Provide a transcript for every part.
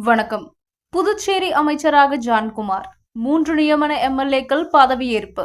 வணக்கம். புதுச்சேரி அமைச்சராக ஜான்குமார் 3 நியமன எம்எல்ஏக்கள் பதவியேற்பு.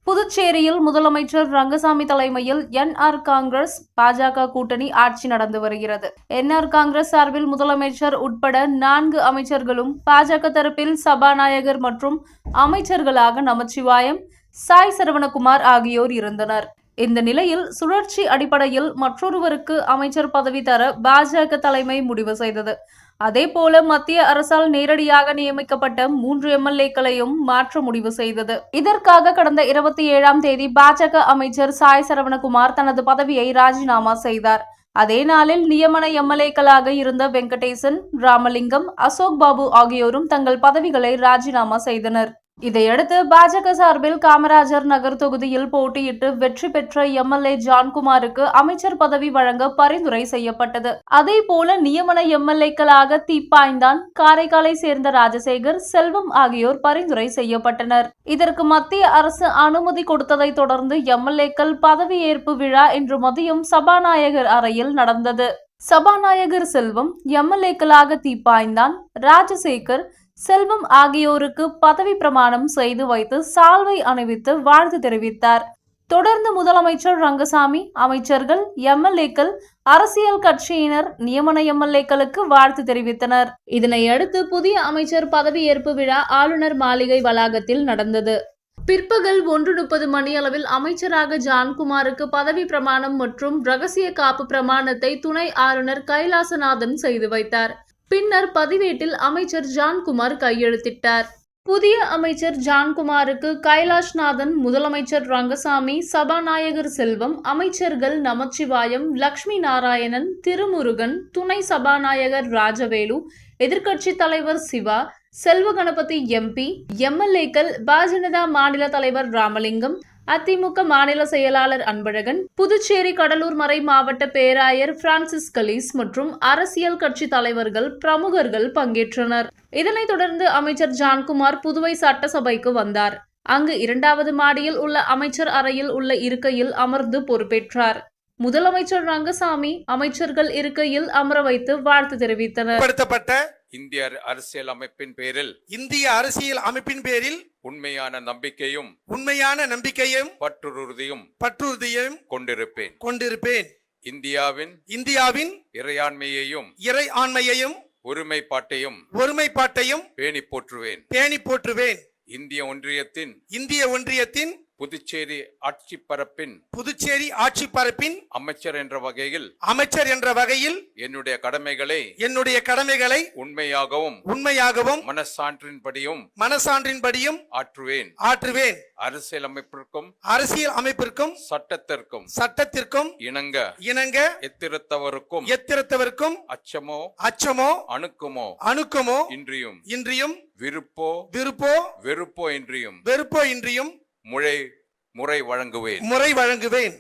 புதுச்சேரியில் முதலமைச்சர் ரங்கசாமி தலைமையில் என்ஆர் காங்கிரஸ் பாஜக கூட்டணி ஆட்சி நடந்து வருகிறது. என்ஆர் காங்கிரஸ் சார்பில் முதலமைச்சர் உட்பட 4 அமைச்சர்களும், பாஜக தரப்பில் சபாநாயகர் மற்றும் அமைச்சர்களாக நமச்சிவாயம், சாய் சரவணகுமார் ஆகியோர் இருந்தனர். இந்த நிலையில் சுழற்சி அடிப்படையில் மற்றொருவருக்கு அமைச்சர் பதவி தர பாஜக தலைமை முடிவு செய்தது. அதேபோல மத்திய அரசால் நேரடியாக நியமிக்கப்பட்ட 3 எம்எல்ஏக்களையும் மாற்ற முடிவு செய்தது. இதற்காக கடந்த 27ஆம் தேதி பாஜக அமைச்சர் சாய் சரவணகுமார் தனது பதவியை ராஜினாமா செய்தார். அதே நாளில் நியமன எம்எல்ஏக்களாக இருந்த வெங்கடேசன், ராமலிங்கம், அசோக் பாபு ஆகியோரும் தங்கள் பதவிகளை ராஜினாமா செய்தனர். இதையடுத்து பாஜக சார்பில் காமராஜர் நகர் தொகுதியில் போட்டியிட்டு வெற்றி பெற்ற எம்எல்ஏ ஜான்குமாருக்கு அமைச்சர் பதவி வழங்க பரிந்துரை செய்யப்பட்டது. அதேபோல நியமன எம்எல்ஏக்களாக தீப்பாய்ந்தான், காரைக்காலை சேர்ந்த ராஜசேகர், செல்வம் ஆகியோர் பரிந்துரை செய்யப்பட்டனர். இதற்கு மத்திய அரசு அனுமதி கொடுத்ததை தொடர்ந்து எம்எல்ஏக்கள் பதவியேற்பு விழா இன்று மதியம் சபாநாயகர் அறையில் நடந்தது. சபாநாயகர் செல்வம் எம்எல்ஏக்களாக தீப்பாய்ந்தான், ராஜசேகர், செல்வம் ஆகியோருக்கு பதவி பிரமாணம் செய்து வைத்து சால்வை அணிவித்து வாழ்த்து தெரிவித்தார். தொடர்ந்து முதலமைச்சர் ரங்கசாமி, அமைச்சர்கள், எம்எல்ஏக்கள், அரசியல் கட்சியினர் நியமன எம்எல்ஏக்களுக்கு வாழ்த்து தெரிவித்தனர். இதனையடுத்து புதிய அமைச்சர் பதவியேற்பு விழா ஆளுநர் மாளிகை வளாகத்தில் நடந்தது. பிற்பகல் 1:30 மணியளவில் அமைச்சராக ஜான்குமாருக்கு பதவி பிரமாணம் மற்றும் ரகசிய காப்பு பிரமாணத்தை துணை ஆளுநர் கைலாசநாதன் செய்து வைத்தார். பின்னர் பதிவேட்டில் அமைச்சர் ஜான்குமார் கையெழுத்திட்டார். புதிய அமைச்சர் ஜான்குமாருக்கு கைலாஷ்நாதன், முதலமைச்சர் ரங்கசாமி, சபாநாயகர் செல்வம், அமைச்சர்கள் நமச்சிவாயம், லட்சுமி நாராயணன், திருமுருகன், துணை சபாநாயகர் ராஜவேலு, எதிர்க்கட்சி தலைவர் சிவா, செல்வ கணபதி எம்பி, எம்எல்ஏக்கள், பாஜக மாநில தலைவர் ராமலிங்கம், அதிமுக மாநில செயலாளர் அன்பழகன், புதுச்சேரி கடலூர் மறை மாவட்ட பேராயர் பிரான்சிஸ் கலீஸ் மற்றும் அரசியல் கட்சி தலைவர்கள், பிரமுகர்கள் பங்கேற்றனர். இதனைத் தொடர்ந்து அமைச்சர் ஜான்குமார் புதுவை சட்டசபைக்கு வந்தார். அங்கு 2வது மாடியில் உள்ள அமைச்சர் அறையில் உள்ள இருக்கையில் அமர்ந்து பொறுப்பேற்றார். முதலமைச்சர் ரங்கசாமி அமைச்சர்கள் இருக்கையில் அமர வைத்து வாழ்த்து தெரிவித்தனர். இந்திய அரசியல் அமைப்பின் பேரில் உண்மையான நம்பிக்கையும் பற்றுறுதியும் கொண்டிருப்பேன். இந்தியாவின் இறையாண்மையையும் ஒருமைப்பாட்டையும் பேணி போற்றுவேன். இந்திய ஒன்றியத்தின் புதுச்சேரி ஆட்சி பரப்பின் அமைச்சர் என்ற வகையில் என்னுடைய கடமைகளை உண்மையாகவும் மனசான்றின்படியும் ஆற்றுவேன். அரசியல் அமைப்பிற்கும் சட்டத்திற்கும் இணங்க எத்திரத்தவருக்கும் அச்சமோ அணுக்குமோ இன்றியும் விருப்போ இன்றியும் முறை வழங்குவேன்.